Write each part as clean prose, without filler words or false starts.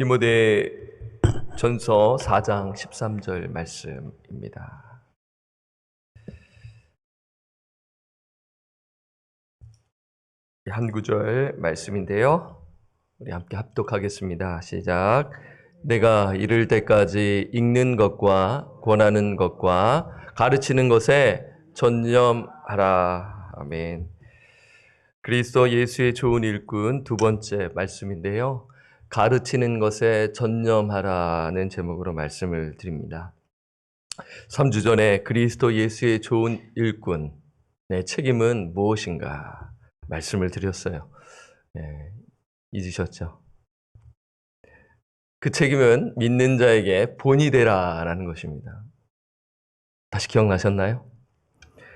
디모데전서 4장 13절 말씀입니다. 한 구절 말씀인데요. 우리 함께 합독하겠습니다. 시작. 내가 이를 때까지 읽는 것과 권하는 것과 가르치는 것에 전념하라. 아멘. 그리스도 예수의 좋은 일꾼 두 번째 말씀인데요. 가르치는 것에 전념하라는 제목으로 말씀을 드립니다. 3주 전에 그리스도 예수의 좋은 일꾼의 책임은 무엇인가 말씀을 드렸어요. 잊으셨죠? 그 책임은 믿는 자에게 본이 되라라는 것입니다. 다시 기억나셨나요?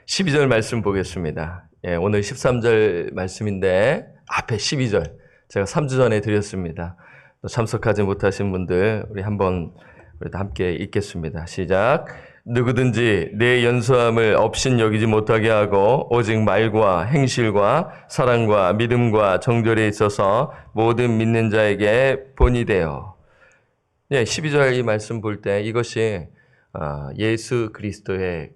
12절 말씀 보겠습니다. 오늘 13절 말씀인데 앞에 12절 제가 3주 전에 드렸습니다. 또 참석하지 못하신 분들 우리 한번 함께 읽겠습니다. 시작. 누구든지 내 연소함을 없인 여기지 못하게 하고 오직 말과 행실과 사랑과 믿음과 정절에 있어서 모든 믿는 자에게 본이 되어. 12절 이 말씀 볼 때 이것이 예수 그리스도의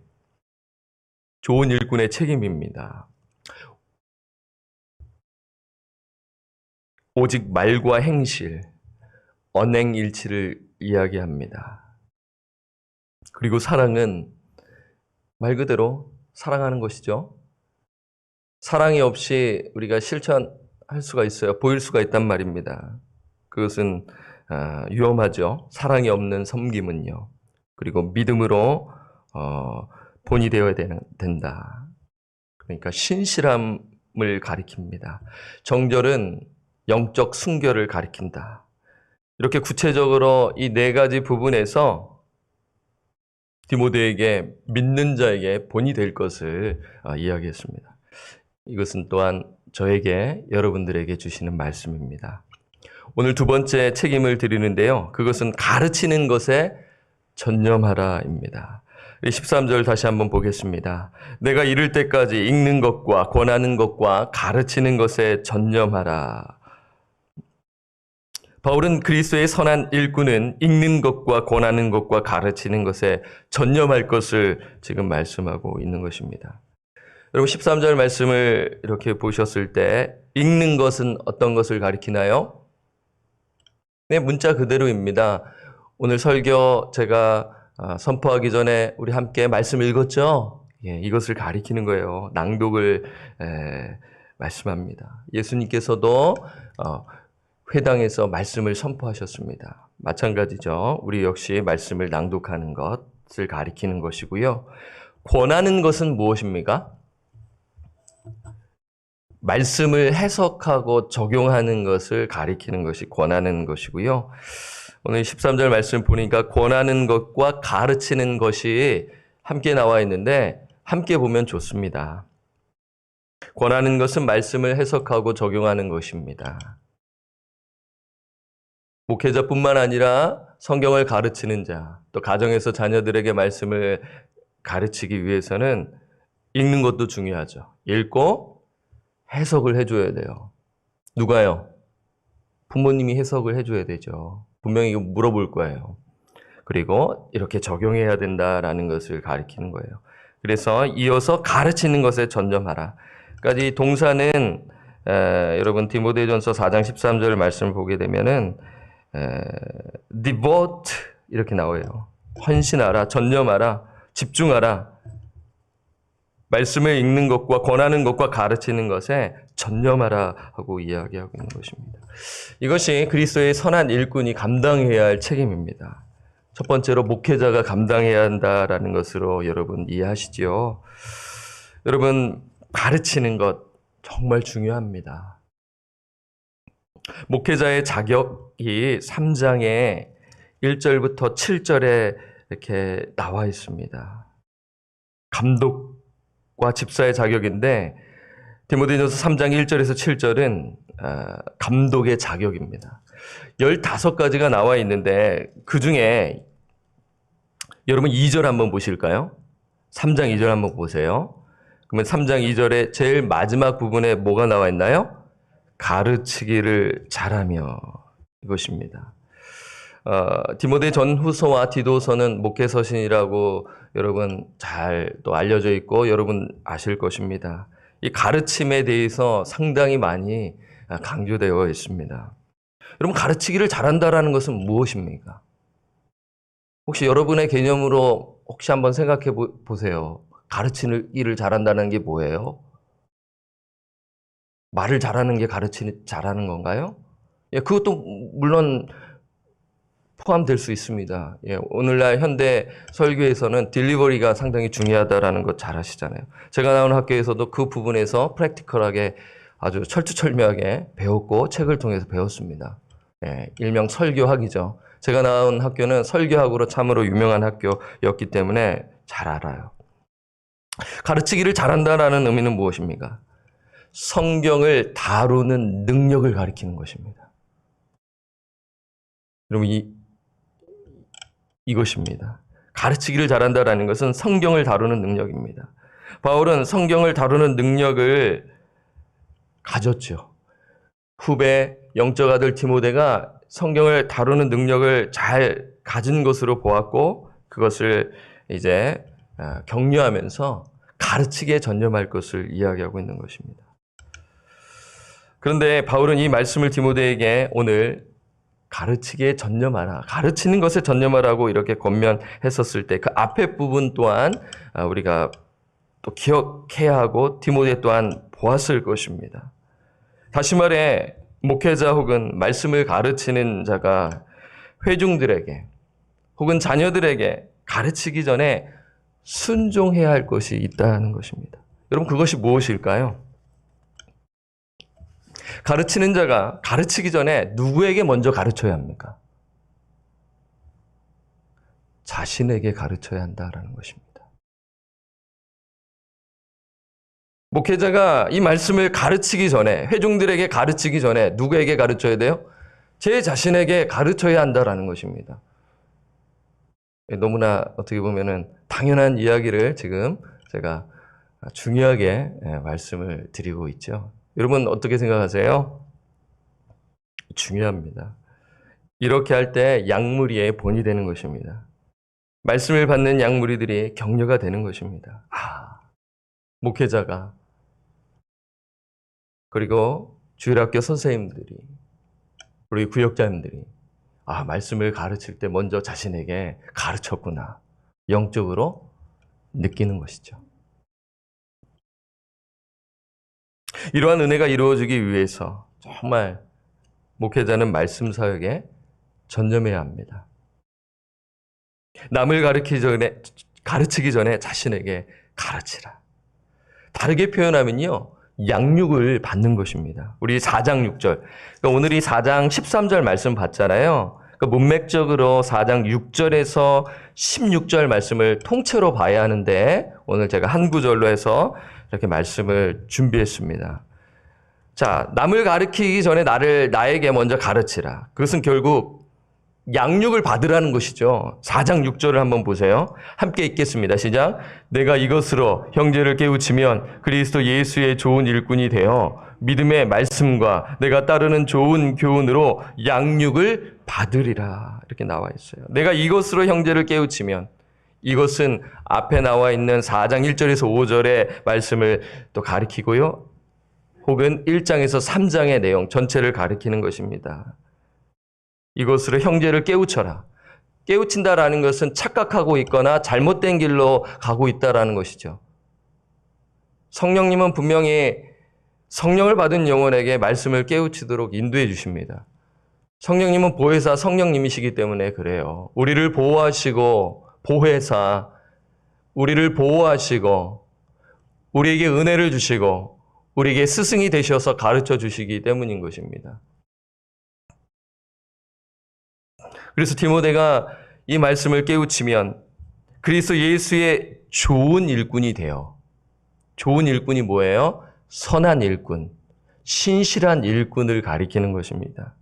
좋은 일꾼의 책임입니다. 오직 말과 행실, 언행일치를 이야기합니다. 그리고 사랑은 말 그대로 사랑하는 것이죠. 사랑이 없이 우리가 실천할 수가 있어요. 보일 수가 있단 말입니다. 그것은 위험하죠. 사랑이 없는 섬김은요. 그리고 믿음으로 본이 되어야 된다. 그러니까 신실함을 가리킵니다. 정절은 영적 순결을 가리킨다. 이렇게 구체적으로 이 네 가지 부분에서 디모데에게 믿는 자에게 본이 될 것을 이야기했습니다. 이것은 또한 저에게 여러분들에게 주시는 말씀입니다. 오늘 두 번째 책임을 드리는데요. 그것은 가르치는 것에 전념하라입니다. 13절 다시 한번 보겠습니다. 내가 이를 때까지 읽는 것과 권하는 것과 가르치는 것에 전념하라. 바울은 그리스도의 선한 일꾼은 읽는 것과 권하는 것과 가르치는 것에 전념할 것을 지금 말씀하고 있는 것입니다. 여러분 13절 말씀을 이렇게 보셨을 때 읽는 것은 어떤 것을 가리키나요? 네, 문자 그대로입니다. 오늘 설교 제가 선포하기 전에 우리 함께 말씀 읽었죠? 이것을 가리키는 거예요. 낭독을 말씀합니다. 예수님께서도 회당에서 말씀을 선포하셨습니다. 마찬가지죠. 우리 역시 말씀을 낭독하는 것을 가리키는 것이고요. 권하는 것은 무엇입니까? 말씀을 해석하고 적용하는 것을 가리키는 것이 권하는 것이고요. 오늘 13절 말씀 보니까 권하는 것과 가르치는 것이 함께 나와 있는데 함께 보면 좋습니다. 권하는 것은 말씀을 해석하고 적용하는 것입니다. 목회자뿐만 아니라 성경을 가르치는 자, 또 가정에서 자녀들에게 말씀을 가르치기 위해서는 읽는 것도 중요하죠. 읽고 해석을 해줘야 돼요. 누가요? 부모님이 해석을 해줘야 되죠. 분명히 이거 물어볼 거예요. 그리고 이렇게 적용해야 된다라는 것을 가리키는 거예요. 그래서 이어서 가르치는 것에 전념하라. 그러니까 이 동사는 여러분 디모데전서 4장 13절 말씀을 보게 되면은 devote 이렇게 나와요. 헌신하라, 전념하라, 집중하라. 말씀을 읽는 것과 권하는 것과 가르치는 것에 전념하라 하고 이야기하고 있는 것입니다. 이것이 그리스도의 선한 일꾼이 감당해야 할 책임입니다. 첫 번째로 목회자가 감당해야 한다라는 것으로 여러분 이해하시죠? 여러분 가르치는 것 정말 중요합니다. 목회자의 자격이 3장의 1절부터 7절에 이렇게 나와 있습니다. 감독과 집사의 자격인데 디모데전서 3장 1절에서 7절은 감독의 자격입니다. 15가지가 나와 있는데 그 중에 여러분 2절 한번 보실까요? 3장 2절 한번 보세요. 그러면 3장 2절의 제일 마지막 부분에 뭐가 나와 있나요? 가르치기를 잘하며 이것입니다. 디모데 전후서와 디도서는 목회서신이라고 여러분 잘 또 알려져 있고 여러분 아실 것입니다. 이 가르침에 대해서 상당히 많이 강조되어 있습니다. 여러분, 가르치기를 잘한다라는 것은 무엇입니까? 혹시 여러분의 개념으로 혹시 한번 생각해 보세요. 가르치기를 잘한다는 게 뭐예요? 말을 잘하는 게 잘하는 건가요? 예, 그것도 물론 포함될 수 있습니다. 예, 오늘날 현대 설교에서는 딜리버리가 상당히 중요하다라는 것 잘 아시잖아요. 제가 나온 학교에서도 그 부분에서 프랙티컬하게 아주 철두철미하게 배웠고 책을 통해서 배웠습니다. 예, 일명 설교학이죠. 제가 나온 학교는 설교학으로 참으로 유명한 학교였기 때문에 잘 알아요. 가르치기를 잘한다라는 의미는 무엇입니까? 성경을 다루는 능력을 가리키는 것입니다. 여러분, 이것입니다. 가르치기를 잘한다라는 것은 성경을 다루는 능력입니다. 바울은 성경을 다루는 능력을 가졌죠. 후배 영적 아들 디모데가 성경을 다루는 능력을 잘 가진 것으로 보았고 그것을 이제 격려하면서 가르치기에 전념할 것을 이야기하고 있는 것입니다. 그런데 바울은 이 말씀을 디모데에게 오늘 가르치기에 전념하라, 가르치는 것에 전념하라고 이렇게 권면했었을 때 그 앞에 부분 또한 우리가 또 기억해야 하고 디모데 또한 보았을 것입니다. 다시 말해 목회자 혹은 말씀을 가르치는 자가 회중들에게 혹은 자녀들에게 가르치기 전에 순종해야 할 것이 있다는 것입니다. 여러분, 그것이 무엇일까요? 가르치는 자가 가르치기 전에 누구에게 먼저 가르쳐야 합니까? 자신에게 가르쳐야 한다는 것입니다. 목회자가 이 말씀을 가르치기 전에, 회중들에게 가르치기 전에 누구에게 가르쳐야 돼요? 제 자신에게 가르쳐야 한다는 것입니다. 너무나 어떻게 보면은 당연한 이야기를 지금 제가 중요하게 말씀을 드리고 있죠. 여러분 어떻게 생각하세요? 중요합니다. 이렇게 할 때 양무리의 본이 되는 것입니다. 말씀을 받는 양무리들이 격려가 되는 것입니다. 목회자가 그리고 주일학교 선생님들이 우리 구역장님들이 말씀을 가르칠 때 먼저 자신에게 가르쳤구나. 영적으로 느끼는 것이죠. 이러한 은혜가 이루어지기 위해서 정말 목회자는 말씀 사역에 전념해야 합니다. 남을 가르치기 전에 자신에게 가르치라. 다르게 표현하면요, 양육을 받는 것입니다. 우리 4장 6절. 그러니까 오늘 이 4장 13절 말씀 봤잖아요. 그러니까 문맥적으로 4장 6절에서 16절 말씀을 통째로 봐야 하는데 오늘 제가 한 구절로 해서 이렇게 말씀을 준비했습니다. 자, 남을 가르치기 전에 나에게 먼저 가르치라. 그것은 결국 양육을 받으라는 것이죠. 4장 6절을 한번 보세요. 함께 읽겠습니다. 시작. 내가 이것으로 형제를 깨우치면 그리스도 예수의 좋은 일꾼이 되어 믿음의 말씀과 내가 따르는 좋은 교훈으로 양육을 받으리라. 이렇게 나와 있어요. 내가 이것으로 형제를 깨우치면, 이것은 앞에 나와 있는 4장 1절에서 5절의 말씀을 또 가리키고요. 혹은 1장에서 3장의 내용 전체를 가리키는 것입니다. 이것으로 형제를 깨우쳐라. 깨우친다라는 것은 착각하고 있거나 잘못된 길로 가고 있다라는 것이죠. 성령님은 분명히 성령을 받은 영혼에게 말씀을 깨우치도록 인도해 주십니다. 성령님은 보혜사 성령님이시기 때문에 그래요. 우리를 보호하시고 보혜사, 우리를 보호하시고 우리에게 은혜를 주시고 우리에게 스승이 되셔서 가르쳐 주시기 때문인 것입니다. 그래서 디모데가 이 말씀을 깨우치면 그리스도 예수의 좋은 일꾼이 되어, 좋은 일꾼이 뭐예요? 선한 일꾼, 신실한 일꾼을 가리키는 것입니다.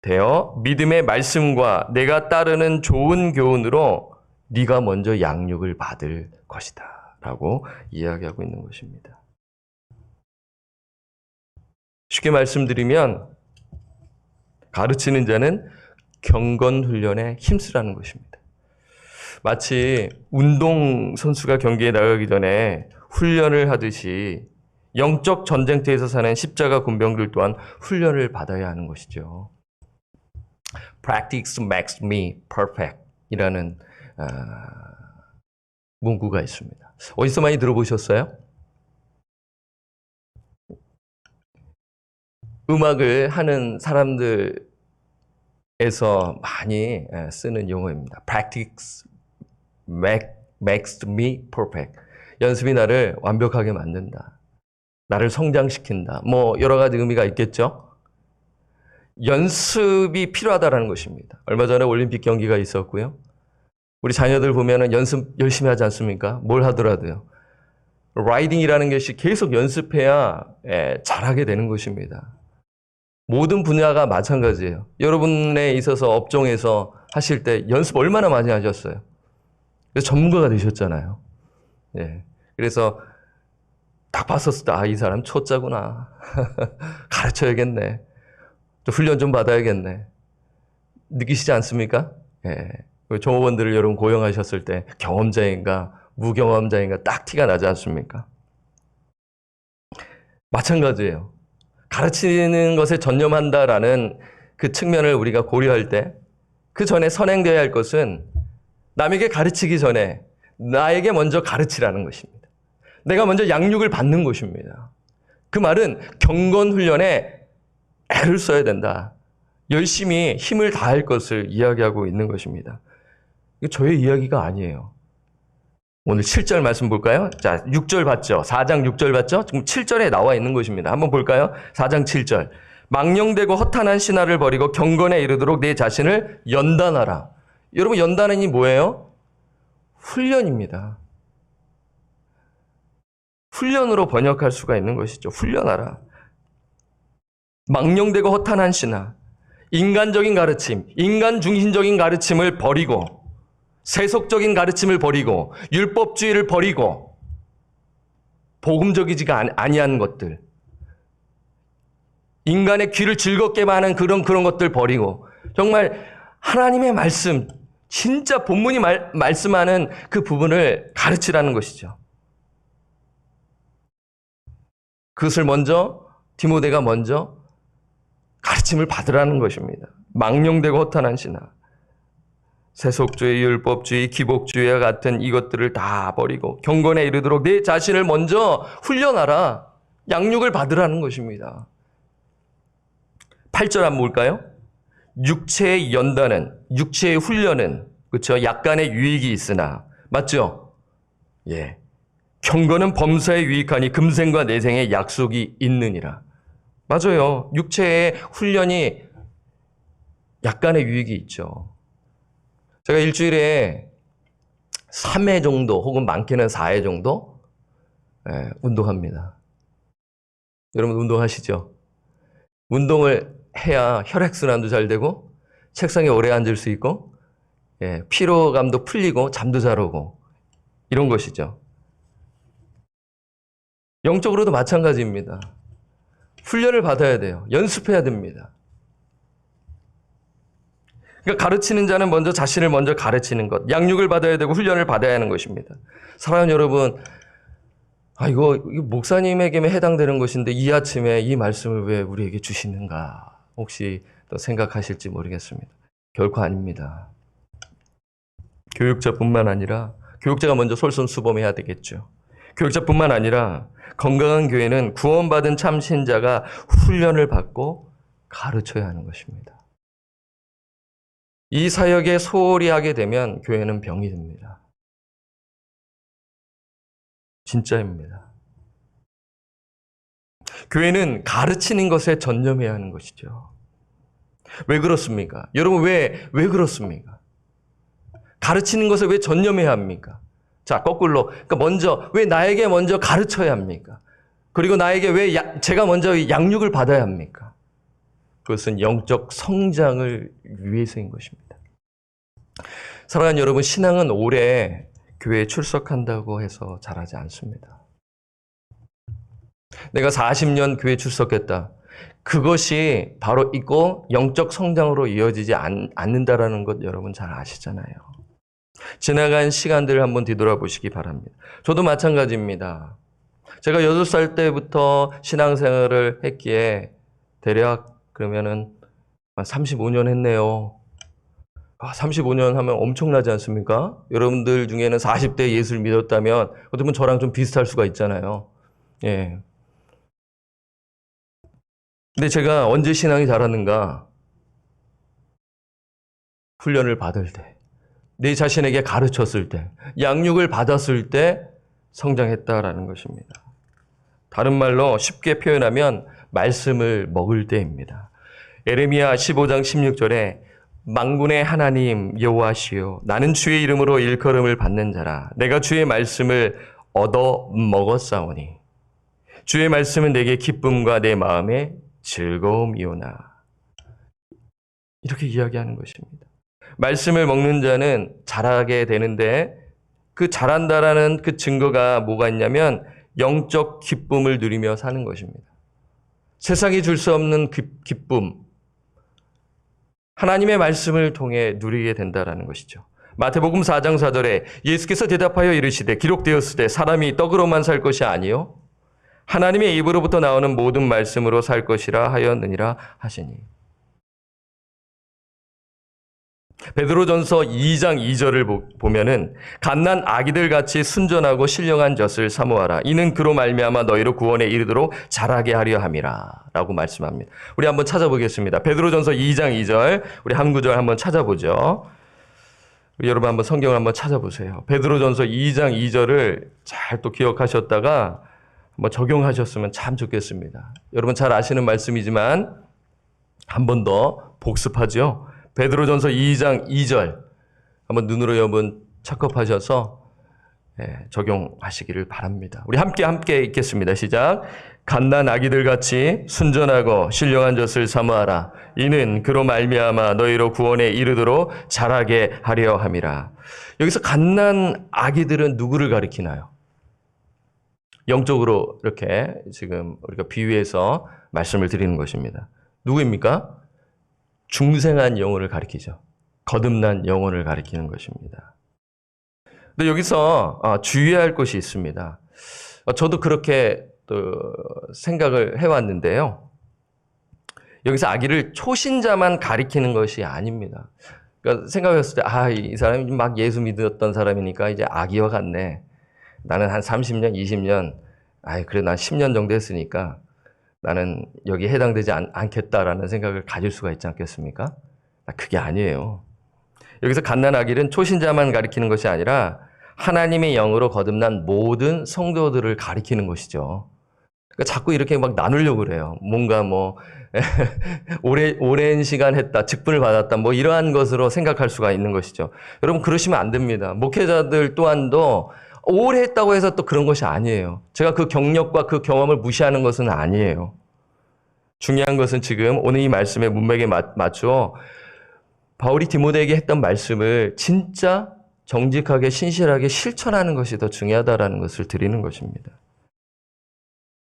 되어 믿음의 말씀과 내가 따르는 좋은 교훈으로 네가 먼저 양육을 받을 것이다 라고 이야기하고 있는 것입니다. 쉽게 말씀드리면 가르치는 자는 경건 훈련에 힘쓰라는 것입니다. 마치 운동선수가 경기에 나가기 전에 훈련을 하듯이 영적 전쟁터에서 사는 십자가 군병들 또한 훈련을 받아야 하는 것이죠. Practice makes me perfect 이라는 문구가 있습니다. 어디서 많이 들어보셨어요? 음악을 하는 사람들에서 많이 쓰는 용어입니다. Practice makes me perfect. 연습이 나를 완벽하게 만든다. 나를 성장시킨다. 뭐 여러 가지 의미가 있겠죠? 연습이 필요하다는 것입니다. 얼마 전에 올림픽 경기가 있었고요. 우리 자녀들 보면은 연습 열심히 하지 않습니까? 뭘 하더라도요. 라이딩이라는 것이 계속 연습해야 잘하게 되는 것입니다. 모든 분야가 마찬가지예요. 여러분에 있어서 업종에서 하실 때 연습 얼마나 많이 하셨어요? 그래서 전문가가 되셨잖아요. 예. 그래서 딱 봤었을 때, 이 사람 초짜구나. 가르쳐야겠네. 또 훈련 좀 받아야겠네. 느끼시지 않습니까? 예. 종업원들을 여러분 고용하셨을 때 경험자인가 무경험자인가 딱 티가 나지 않습니까? 마찬가지예요. 가르치는 것에 전념한다라는 그 측면을 우리가 고려할 때 그 전에 선행되어야 할 것은 남에게 가르치기 전에 나에게 먼저 가르치라는 것입니다. 내가 먼저 양육을 받는 것입니다. 그 말은 경건 훈련에 애를 써야 된다. 열심히 힘을 다할 것을 이야기하고 있는 것입니다. 이거 저의 이야기가 아니에요. 오늘 7절 말씀 볼까요? 자, 6절 봤죠? 4장 6절 봤죠? 지금 7절에 나와 있는 것입니다. 한번 볼까요? 4장 7절. 망령되고 허탄한 신화를 버리고 경건에 이르도록 내 자신을 연단하라. 여러분, 연단이 뭐예요? 훈련입니다. 훈련으로 번역할 수가 있는 것이죠. 훈련하라. 망령되고 허탄한 신화, 인간적인 가르침, 인간 중심적인 가르침을 버리고 세속적인 가르침을 버리고 율법주의를 버리고 복음적이지가 아니한 것들, 인간의 귀를 즐겁게 하는 그런 것들 버리고 정말 하나님의 말씀, 진짜 본문이 말씀하는 그 부분을 가르치라는 것이죠. 그것을 먼저 디모데가 먼저 가르침을 받으라는 것입니다. 망령되고 허탄한 신화, 세속주의, 율법주의, 기복주의와 같은 이것들을 다 버리고 경건에 이르도록 내 자신을 먼저 훈련하라. 양육을 받으라는 것입니다. 8절 한번 볼까요? 육체의 연단은, 육체의 훈련은, 그렇죠? 약간의 유익이 있으나, 맞죠? 예. 경건은 범사에 유익하니 금생과 내생에 약속이 있느니라. 맞아요. 육체의 훈련이 약간의 유익이 있죠. 제가 일주일에 3회 정도 혹은 많게는 4회 정도 운동합니다. 여러분 운동하시죠? 운동을 해야 혈액순환도 잘 되고 책상에 오래 앉을 수 있고 피로감도 풀리고 잠도 잘 오고 이런 것이죠. 영적으로도 마찬가지입니다. 훈련을 받아야 돼요. 연습해야 됩니다. 그러니까 가르치는 자는 먼저 자신을 먼저 가르치는 것, 양육을 받아야 되고 훈련을 받아야 하는 것입니다. 사랑하는 여러분, 이거 목사님에게만 해당되는 것인데 이 아침에 이 말씀을 왜 우리에게 주시는가 혹시 또 생각하실지 모르겠습니다. 결코 아닙니다. 교육자뿐만 아니라 교육자가 먼저 솔선수범해야 되겠죠. 교육자뿐만 아니라 건강한 교회는 구원받은 참 신자가 훈련을 받고 가르쳐야 하는 것입니다. 이 사역에 소홀히 하게 되면 교회는 병이 듭니다. 진짜입니다. 교회는 가르치는 것에 전념해야 하는 것이죠. 왜 그렇습니까? 여러분 왜 그렇습니까? 가르치는 것에 왜 전념해야 합니까? 자, 거꾸로. 그러니까 먼저 왜 나에게 먼저 가르쳐야 합니까? 그리고 나에게 왜 제가 먼저 양육을 받아야 합니까? 그것은 영적 성장을 위해서인 것입니다. 사랑하는 여러분, 신앙은 오래 교회에 출석한다고 해서 잘하지 않습니다. 내가 40년 교회 출석했다. 그것이 바로 있고 영적 성장으로 이어지지 않는다라는 것 여러분 잘 아시잖아요. 지나간 시간들을 한번 뒤돌아보시기 바랍니다. 저도 마찬가지입니다. 제가 8살 때부터 신앙생활을 했기에 대략 그러면은 한 35년 했네요. 35년 하면 엄청나지 않습니까? 여러분들 중에는 40대 예수를 믿었다면 어떻게 보면 저랑 좀 비슷할 수가 있잖아요. 예. 근데 제가 언제 신앙이 자랐는가? 훈련을 받을 때, 내 자신에게 가르쳤을 때, 양육을 받았을 때 성장했다라는 것입니다. 다른 말로 쉽게 표현하면 말씀을 먹을 때입니다. 예레미야 15장 16절에 만군의 하나님 여호와시요 나는 주의 이름으로 일컬음을 받는 자라 내가 주의 말씀을 얻어 먹었사오니 주의 말씀은 내게 기쁨과 내 마음에 즐거움이오나 이렇게 이야기하는 것입니다. 말씀을 먹는 자는 자라게 되는데 그 자란다라는 그 증거가 뭐가 있냐면 영적 기쁨을 누리며 사는 것입니다. 세상이 줄 수 없는 기쁨, 하나님의 말씀을 통해 누리게 된다는 것이죠. 마태복음 4장 4절에 예수께서 대답하여 이르시되 기록되었으되 사람이 떡으로만 살 것이 아니요 하나님의 입으로부터 나오는 모든 말씀으로 살 것이라 하였느니라 하시니. 베드로전서 2장 2절을 보면은 갓난 아기들 같이 순전하고 신령한 젖을 사모하라. 이는 그로 말미암아 너희로 구원에 이르도록 자라게 하려 함이라. 라고 말씀합니다. 우리 한번 찾아보겠습니다. 베드로전서 2장 2절 우리 한 구절 한번 찾아보죠. 여러분 한번 성경을 한번 찾아보세요. 베드로전서 2장 2절을 잘 또 기억하셨다가 한번 적용하셨으면 참 좋겠습니다. 여러분 잘 아시는 말씀이지만 한 번 더 복습하죠. 베드로전서 2장 2절 한번 눈으로 여러분 착겁하셔서 적용하시기를 바랍니다. 우리 함께 읽겠습니다. 시작. 갓난 아기들 같이 순전하고 신령한 젖을 사모하라. 이는 그로 말미암아 너희로 구원에 이르도록 자라게 하려 함이라. 여기서 갓난 아기들은 누구를 가리키나요? 영적으로 이렇게 지금 우리가 비유해서 말씀을 드리는 것입니다. 누구입니까? 중생한 영혼을 가리키죠. 거듭난 영혼을 가리키는 것입니다. 근데 여기서 주의해야 할 것이 있습니다. 저도 그렇게 또 생각을 해왔는데요. 여기서 아기를 초신자만 가리키는 것이 아닙니다. 그러니까 생각했을 때, 이 사람이 막 예수 믿었던 사람이니까 이제 아기와 같네. 나는 한 30년, 20년, 그래, 난 10년 정도 했으니까 나는 여기에 해당되지 않겠다라는 생각을 가질 수가 있지 않겠습니까? 그게 아니에요. 여기서 갓난 아기는 초신자만 가리키는 것이 아니라 하나님의 영으로 거듭난 모든 성도들을 가리키는 것이죠. 그러니까 자꾸 이렇게 막 나누려고 그래요. 뭔가 오랜 시간 했다, 직분을 받았다, 이러한 것으로 생각할 수가 있는 것이죠. 여러분, 그러시면 안 됩니다. 목회자들 또한도 오래 했다고 해서 또 그런 것이 아니에요. 제가 그 경력과 그 경험을 무시하는 것은 아니에요. 중요한 것은 지금 오늘 이 말씀의 문맥에 맞추어 바울이 디모데에게 했던 말씀을 진짜 정직하게 신실하게 실천하는 것이 더 중요하다는 것을 드리는 것입니다.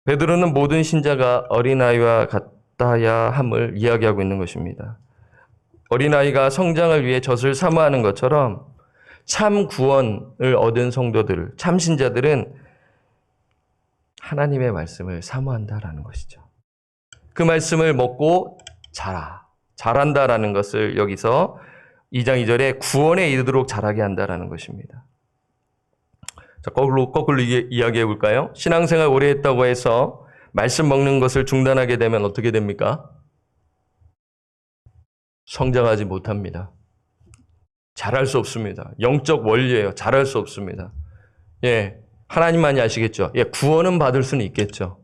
베드로는 모든 신자가 어린아이와 같아야 함을 이야기하고 있는 것입니다. 어린아이가 성장을 위해 젖을 사모하는 것처럼 참 구원을 얻은 성도들, 참 신자들은 하나님의 말씀을 사모한다라는 것이죠. 그 말씀을 먹고 자란다라는 것을 여기서 2장 2절에 구원에 이르도록 자라게 한다라는 것입니다. 자, 거꾸로 이야기해 볼까요? 신앙생활 오래 했다고 해서 말씀 먹는 것을 중단하게 되면 어떻게 됩니까? 성장하지 못합니다. 잘할 수 없습니다. 영적 원리예요. 잘할 수 없습니다. 하나님만이 아시겠죠. 구원은 받을 수는 있겠죠.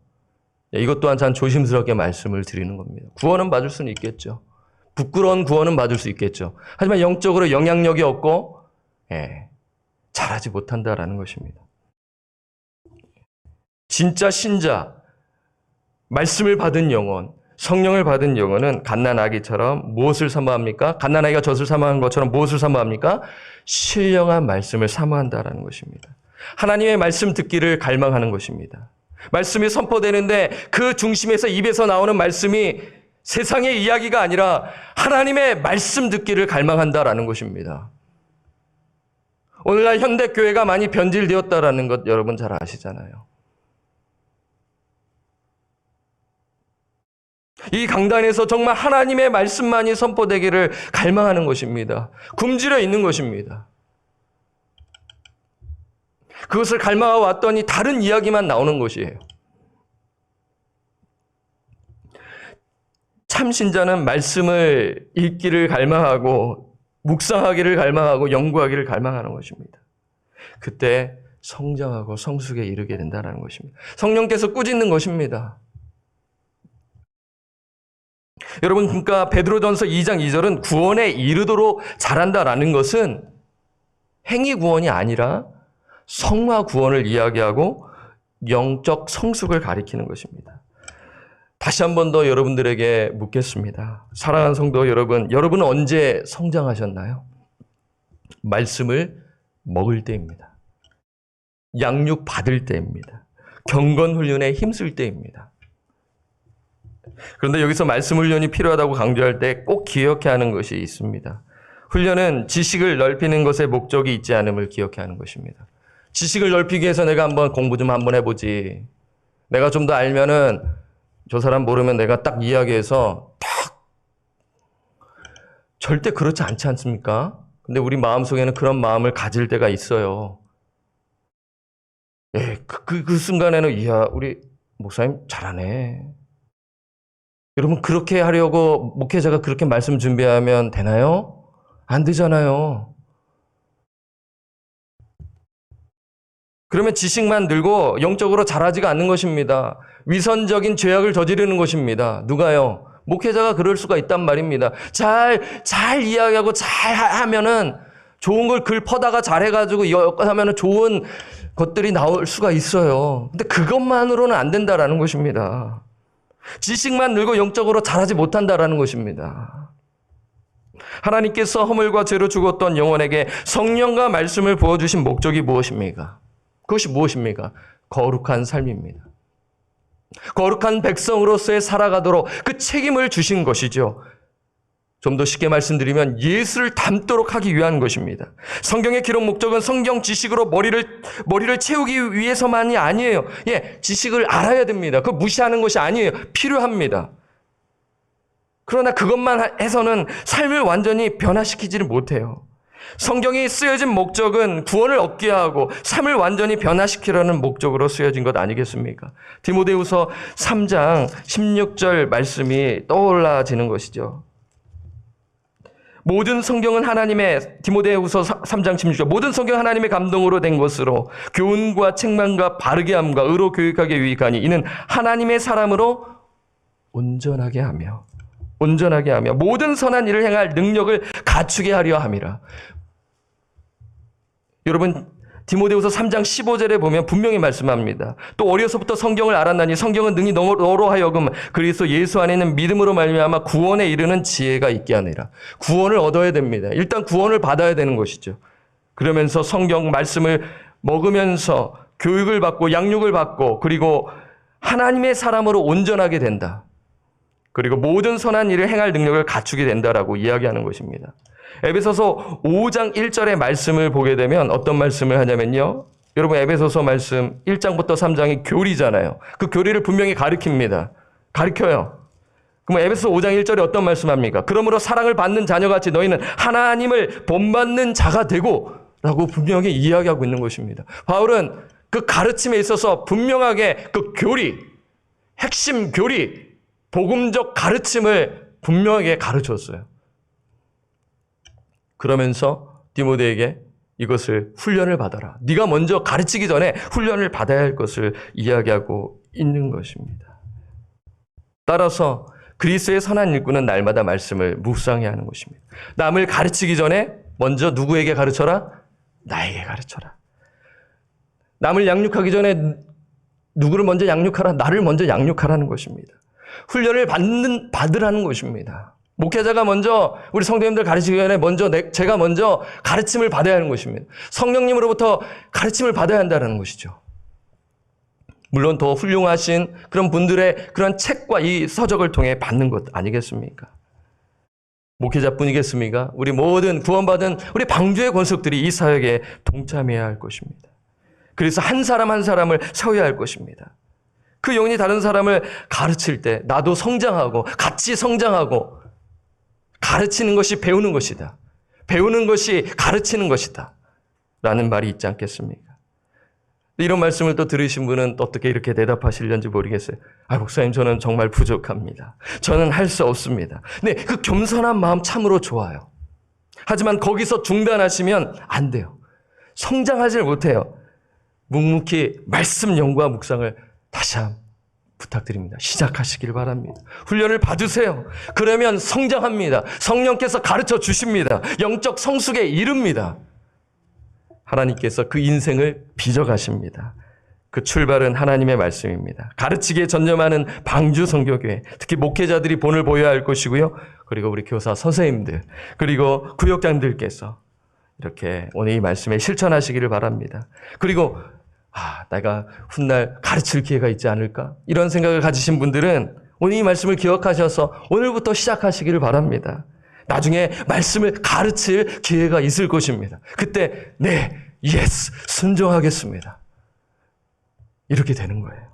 이것 또한 참 조심스럽게 말씀을 드리는 겁니다. 구원은 받을 수는 있겠죠. 부끄러운 구원은 받을 수 있겠죠. 하지만 영적으로 영향력이 없고 잘하지 못한다라는 것입니다. 진짜 신자, 말씀을 받은 영혼, 성령을 받은 영혼은 갓난아기처럼 무엇을 사모합니까? 갓난아기가 젖을 사모하는 것처럼 무엇을 사모합니까? 신령한 말씀을 사모한다라는 것입니다. 하나님의 말씀 듣기를 갈망하는 것입니다. 말씀이 선포되는데 그 중심에서 입에서 나오는 말씀이 세상의 이야기가 아니라 하나님의 말씀 듣기를 갈망한다라는 것입니다. 오늘날 현대교회가 많이 변질되었다라는 것 여러분 잘 아시잖아요. 이 강단에서 정말 하나님의 말씀만이 선포되기를 갈망하는 것입니다. 굶주려 있는 것입니다. 그것을 갈망하고 왔더니 다른 이야기만 나오는 것이에요. 참 신자는 말씀을 읽기를 갈망하고 묵상하기를 갈망하고 연구하기를 갈망하는 것입니다. 그때 성장하고 성숙에 이르게 된다는 것입니다. 성령께서 꾸짖는 것입니다. 여러분, 그러니까 베드로전서 2장 2절은 구원에 이르도록 자란다라는 것은 행위 구원이 아니라 성화 구원을 이야기하고 영적 성숙을 가리키는 것입니다. 다시 한 번 더 여러분들에게 묻겠습니다. 사랑하는 성도 여러분, 여러분은 언제 성장하셨나요? 말씀을 먹을 때입니다. 양육 받을 때입니다. 경건 훈련에 힘쓸 때입니다. 그런데 여기서 말씀 훈련이 필요하다고 강조할 때 꼭 기억해야 하는 것이 있습니다. 훈련은 지식을 넓히는 것에 목적이 있지 않음을 기억해야 하는 것입니다. 지식을 넓히기 위해서 내가 한번 공부 좀 한번 해보지. 내가 좀 더 알면은 저 사람 모르면 내가 딱 이야기해서 딱 절대 그렇지 않지 않습니까? 근데 우리 마음속에는 그런 마음을 가질 때가 있어요. 예, 그 순간에는 이야, 우리 목사님 잘하네. 여러분, 그렇게 하려고 목회자가 그렇게 말씀 준비하면 되나요? 안 되잖아요. 그러면 지식만 늘고 영적으로 자라지가 않는 것입니다. 위선적인 죄악을 저지르는 것입니다. 누가요? 목회자가 그럴 수가 있단 말입니다. 잘 이야기하고 잘 하면은 좋은 걸 글 퍼다가 잘 해가지고 하면은 좋은 것들이 나올 수가 있어요. 근데 그것만으로는 안 된다라는 것입니다. 지식만 늘고 영적으로 자라지 못한다라는 것입니다. 하나님께서 허물과 죄로 죽었던 영혼에게 성령과 말씀을 부어주신 목적이 무엇입니까? 그것이 무엇입니까? 거룩한 삶입니다. 거룩한 백성으로서의 살아가도록 그 책임을 주신 것이죠. 좀 더 쉽게 말씀드리면 예수를 닮도록 하기 위한 것입니다. 성경의 기록 목적은 성경 지식으로 머리를 채우기 위해서만이 아니에요. 예, 지식을 알아야 됩니다. 그걸 무시하는 것이 아니에요. 필요합니다. 그러나 그것만 해서는 삶을 완전히 변화시키지를 못해요. 성경이 쓰여진 목적은 구원을 얻게 하고 삶을 완전히 변화시키려는 목적으로 쓰여진 것 아니겠습니까? 디모데후서 3장 16절 말씀이 떠올라지는 것이죠. 모든 성경은 디모데후서 3장 16절, 모든 성경 하나님의 감동으로 된 것으로 교훈과 책망과 바르게 함과 의로 교육하게 유익하니 이는 하나님의 사람으로 온전하게 하며 모든 선한 일을 행할 능력을 갖추게 하려 함이라. 여러분, 디모데후서 3장 15절에 보면 분명히 말씀합니다. 또 어려서부터 성경을 알았나니 성경은 능히 너로 하여금 그리스도 예수 안에 있는 믿음으로 말미암아 구원에 이르는 지혜가 있게 하느라. 구원을 얻어야 됩니다. 일단 구원을 받아야 되는 것이죠. 그러면서 성경 말씀을 먹으면서 교육을 받고 양육을 받고 그리고 하나님의 사람으로 온전하게 된다. 그리고 모든 선한 일을 행할 능력을 갖추게 된다라고 이야기하는 것입니다. 에베소서 5장 1절의 말씀을 보게 되면 어떤 말씀을 하냐면요. 여러분, 에베소서 말씀 1장부터 3장이 교리잖아요. 그 교리를 분명히 가르쳐요. 그럼 에베소서 5장 1절에 어떤 말씀합니까? 그러므로 사랑을 받는 자녀같이 너희는 하나님을 본받는 자가 되고 라고 분명히 이야기하고 있는 것입니다. 바울은 그 가르침에 있어서 분명하게 그 교리, 핵심 교리, 복음적 가르침을 분명하게 가르쳤어요. 그러면서 디모데에게 이것을 훈련을 받아라. 네가 먼저 가르치기 전에 훈련을 받아야 할 것을 이야기하고 있는 것입니다. 따라서 그리스도의 선한 일꾼은 날마다 말씀을 묵상해야 하는 것입니다. 남을 가르치기 전에 먼저 누구에게 가르쳐라? 나에게 가르쳐라. 남을 양육하기 전에 누구를 먼저 양육하라? 나를 먼저 양육하라는 것입니다. 훈련을 받으라는 것입니다. 목회자가 먼저 우리 성도님들 가르치기 전에 제가 먼저 가르침을 받아야 하는 것입니다. 성령님으로부터 가르침을 받아야 한다는 것이죠. 물론 더 훌륭하신 그런 분들의 그런 책과 이 서적을 통해 받는 것 아니겠습니까? 목회자뿐이겠습니까? 우리 모든 구원받은 우리 방주의 권속들이 이 사역에 동참해야 할 것입니다. 그래서 한 사람 한 사람을 세워야 할 것입니다. 그 영혼이 다른 사람을 가르칠 때 나도 성장하고 같이 성장하고 가르치는 것이 배우는 것이다. 배우는 것이 가르치는 것이다. 라는 말이 있지 않겠습니까? 이런 말씀을 또 들으신 분은 어떻게 이렇게 대답하시려는지 모르겠어요. 목사님, 저는 정말 부족합니다. 저는 할 수 없습니다. 네, 그 겸손한 마음 참으로 좋아요. 하지만 거기서 중단하시면 안 돼요. 성장하지 못해요. 묵묵히 말씀 연구와 묵상을 다시 한번 부탁드립니다. 시작하시길 바랍니다. 훈련을 받으세요. 그러면 성장합니다. 성령께서 가르쳐 주십니다. 영적 성숙에 이릅니다. 하나님께서 그 인생을 빚어가십니다. 그 출발은 하나님의 말씀입니다. 가르치기에 전념하는 방주 선교교회, 특히 목회자들이 본을 보여야 할 것이고요. 그리고 우리 교사 선생님들, 그리고 구역장들께서 이렇게 오늘 이 말씀에 실천하시기를 바랍니다. 그리고 내가 훗날 가르칠 기회가 있지 않을까? 이런 생각을 가지신 분들은 오늘 이 말씀을 기억하셔서 오늘부터 시작하시기를 바랍니다. 나중에 말씀을 가르칠 기회가 있을 것입니다. 그때 예스, 순종하겠습니다. 이렇게 되는 거예요.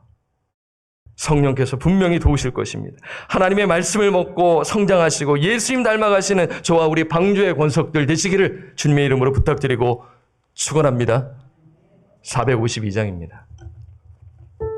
성령께서 분명히 도우실 것입니다. 하나님의 말씀을 먹고 성장하시고 예수님 닮아가시는 저와 우리 방주의 권속들 되시기를 주님의 이름으로 부탁드리고 축원합니다. 452장입니다.